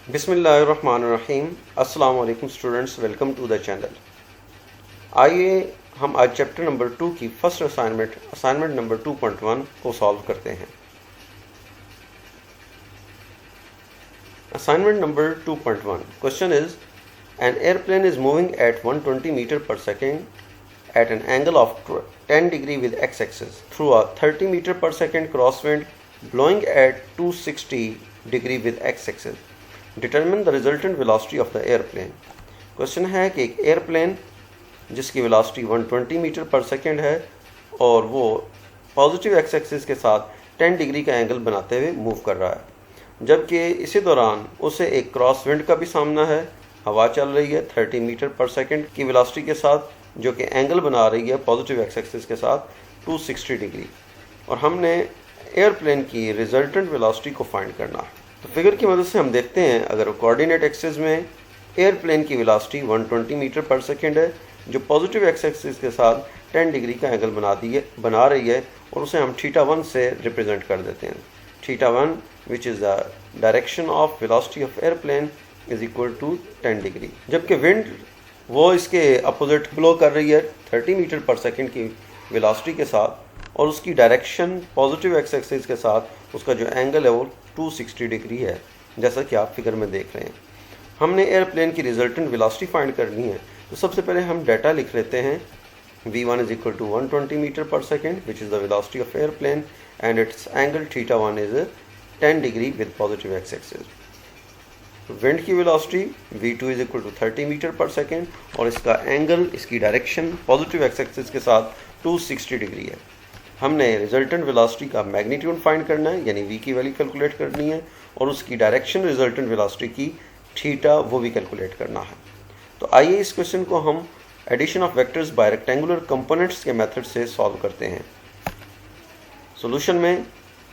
बिस्मिल्लाहिर्रहमानिर्रहीम। अस्सलाम वालेकुम students, welcome to the channel. आइए हम आज चैप्टर नंबर 2 की फर्स्ट असाइनमेंट नंबर 2.1 को सॉल्व करते हैं। Assignment number 2.1 question is an airplane is moving at 120 metre per second at an angle of 10 degree with x-axis through a 30 meter per second crosswind blowing at 260 degree with x-axis. Determine the resultant velocity of the airplane. Question है कि एक airplane जिसकी velocity 120 metre per second है और वो positive x axis के साथ 10 degree का एंगल बनाते हुए मूव कर रहा है, जबकि इसी दौरान उसे एक क्रॉस विंड का भी सामना है। हवा चल रही है 30 मीटर पर सेकेंड की वेलोसिटी के साथ, जो कि एंगल बना रही है पॉजिटिव एक्स एक्सिस के साथ 260 डिग्री, और हमने एयरप्लेन की रिजल्टेंट वेलोसिटी को फाइंड करना है। तो फिगर की मदद से हम देखते हैं, अगर कोऑर्डिनेट एक्सिस में एयरप्लेन की वेलोसिटी 120 मीटर पर सेकेंड है जो पॉजिटिव एक्स एक्सिस के साथ 10 डिग्री का एंगल बना रही है, और उसे हम θ1 से रिप्रेजेंट कर देते हैं। θ1 which is the direction of velocity of airplane is equal to 10 degree, जबकि विंड वो इसके अपोजिट ब्लो कर रही है 30 मीटर पर सेकेंड की वेलोसिटी के साथ, और उसकी डायरेक्शन पॉजिटिव एक्स एक्सिस के साथ उसका जो एंगल है वो 260 डिग्री है, जैसा कि आप फिगर में देख रहे हैं। हमने एयरप्लेन की रिजल्टेंट वेलोसिटी फाइंड करनी है, तो सबसे पहले हम डाटा लिख लेते हैं। v1 is equal to 120 metre per second which is the velocity of airplane and its angle θ1 is 10 degree with positive x axis. Wind की वेलोसिटी v2 is equal to 30 metre per second और इसका angle, इसकी direction positive x axis के साथ 260 degree है। हमने resultant velocity का मैग्नीट्यूड फाइंड करना है, यानी v की वैल्यू कैलकुलेट करनी है, और उसकी डायरेक्शन रिजल्टेंट वेलोसिटी की थीटा वो भी कैलकुलेट करना है। तो आइए इस क्वेश्चन को हम addition of vectors by rectangular components के मेथड से सॉल्व करते हैं। सॉल्यूशन में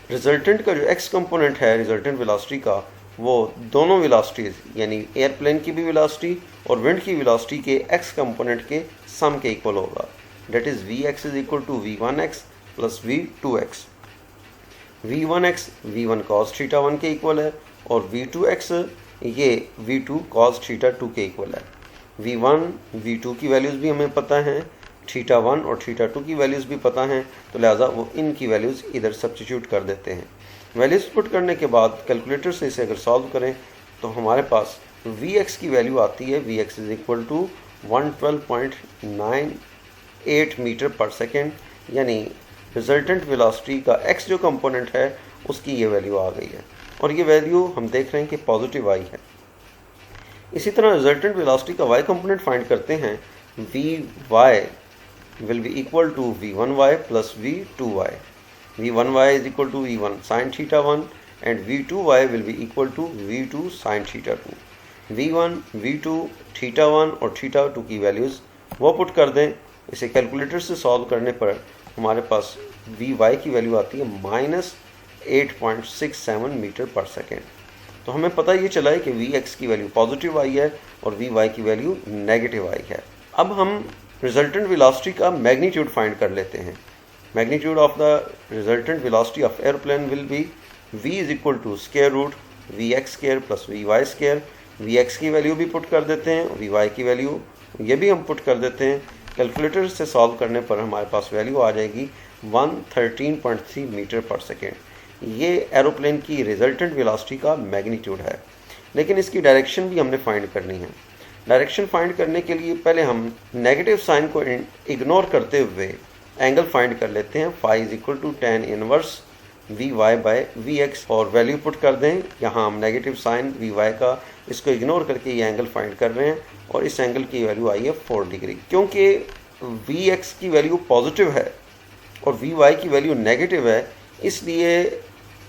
रिजल्टेंट का जो x कंपोनेंट है रिजल्टेंट वेलोसिटी का, वो दोनों वेलोसिटीज़ यानी एयरप्लेन की भी वेलोसिटी और विंड की वेलोसिटी के x कंपोनेंट के सम के इक्वल होगा। That is vx is equal to v1x plus v2x। v1x v1 cos θ1 के इक्वल है, और v2x ये v2 cos θ2 के इक्वल है। v1 v2 की वैल्यूज़ भी हमें पता हैं, θ1 और θ2 की वैल्यूज़ भी पता हैं, तो लिहाजा वो इनकी वैल्यूज़ इधर सब्स्टिट्यूट कर देते हैं। वैल्यूज पुट करने के बाद कैलकुलेटर से इसे अगर सॉल्व करें तो हमारे पास vx की वैल्यू आती है, vx is equal to 112.98 meter per second, यानी रिजल्टेंट वेलोसिटी का x जो कंपोनेंट है उसकी ये वैल्यू आ गई है, और ये वैल्यू हम देख रहे हैं कि पॉजिटिव आई है। इसी तरह रिजल्टेंट वेलोसिटी का y कंपोनेंट फाइंड करते हैं। vy will be equal to v1y plus v2y। v1y is equal to v1 sin θ1 and v2y will be equal to v2 sin θ2। v1, v2, θ1 और θ2 की वैल्यूज़ वो put कर दें। इसे calculator से सॉल्व करने पर हमारे पास vy की वैल्यू आती है -8.67 मीटर पर सेकेंड। तो हमें पता ये चला है कि vx की वैल्यू पॉजिटिव आई है और vy की वैल्यू नेगेटिव आई है। अब हम रिजल्टेंट वेलोसिटी का मैग्नीट्यूड फाइंड कर लेते हैं। Magnitude of the resultant velocity of airplane will be v is equal to square root vx square plus vy square। vx की वैल्यू भी पुट कर देते हैं, vy की वैल्यू ये भी हम पुट कर देते हैं। कैलकुलेटर से सॉल्व करने पर हमारे पास वैल्यू आ जाएगी 113.3 मीटर पर सेकेंड। ये एरोप्लेन की रिजल्टेंट वेलोसिटी का मैग्नीट्यूड है, लेकिन इसकी डायरेक्शन भी हमने फाइंड करनी है। डायरेक्शन फाइंड करने के लिए पहले हम नेगेटिव साइन को इग्नोर करते हुए एंगल फाइंड कर लेते हैं। Phi is equal to tan inverse v y by v x, और वैल्यू पुट कर दें। यहाँ हम नेगेटिव साइन वी वाई का इसको इग्नोर करके ये एंगल फाइंड कर रहे हैं, और इस एंगल की वैल्यू आई है 4 डिग्री। क्योंकि वी एक्स की वैल्यू पॉजिटिव है और वी वाई की वैल्यू नेगेटिव है, इसलिए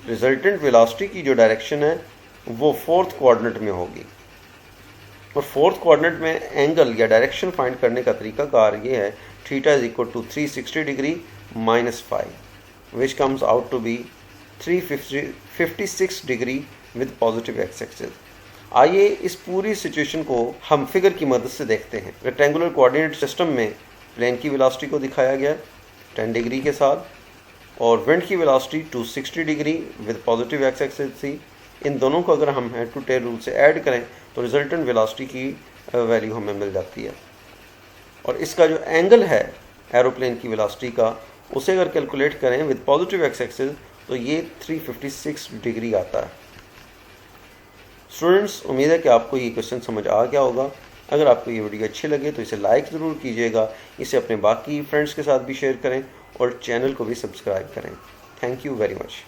रिजल्टेंट वेलोसिटी की जो डायरेक्शन है वो फोर्थ कोऑर्डिनेट में होगी, और फोर्थ कोऑर्डिनेट में एंगल या डायरेक्शन फाइंड करने का तरीकाकार ये है। Theta is equal to 360 degree minus 5 which comes out to be 356 degree with positive x axis. आइए इस पूरी सिचुएशन को हम फिगर की मदद से देखते हैं। रेक्टेंगुलर कोऑर्डिनेट सिस्टम में प्लेन की वेलोसिटी को दिखाया गया 10 डिग्री के साथ, और विंड की velocity 260 degree with positive x axis थी, इन दोनों को अगर हम हेड टू टेल रूल से ऐड करें तो रिजल्टेंट वेलोसिटी की वैल्यू हमें मिल जाती है। और इसका जो एंगल है एरोप्लेन की वेलोसिटी का, उसे अगर कैलकुलेट करें विद पॉजिटिव एक्स एक्सिस तो ये 356 डिग्री आता है। स्टूडेंट्स, उम्मीद है कि आपको ये क्वेश्चन समझ आ गया होगा। अगर आपको ये वीडियो अच्छी लगे तो इसे लाइक ज़रूर कीजिएगा, इसे अपने बाकी फ्रेंड्स के साथ भी शेयर करें और चैनल को भी सब्सक्राइब करें। Thank you very much.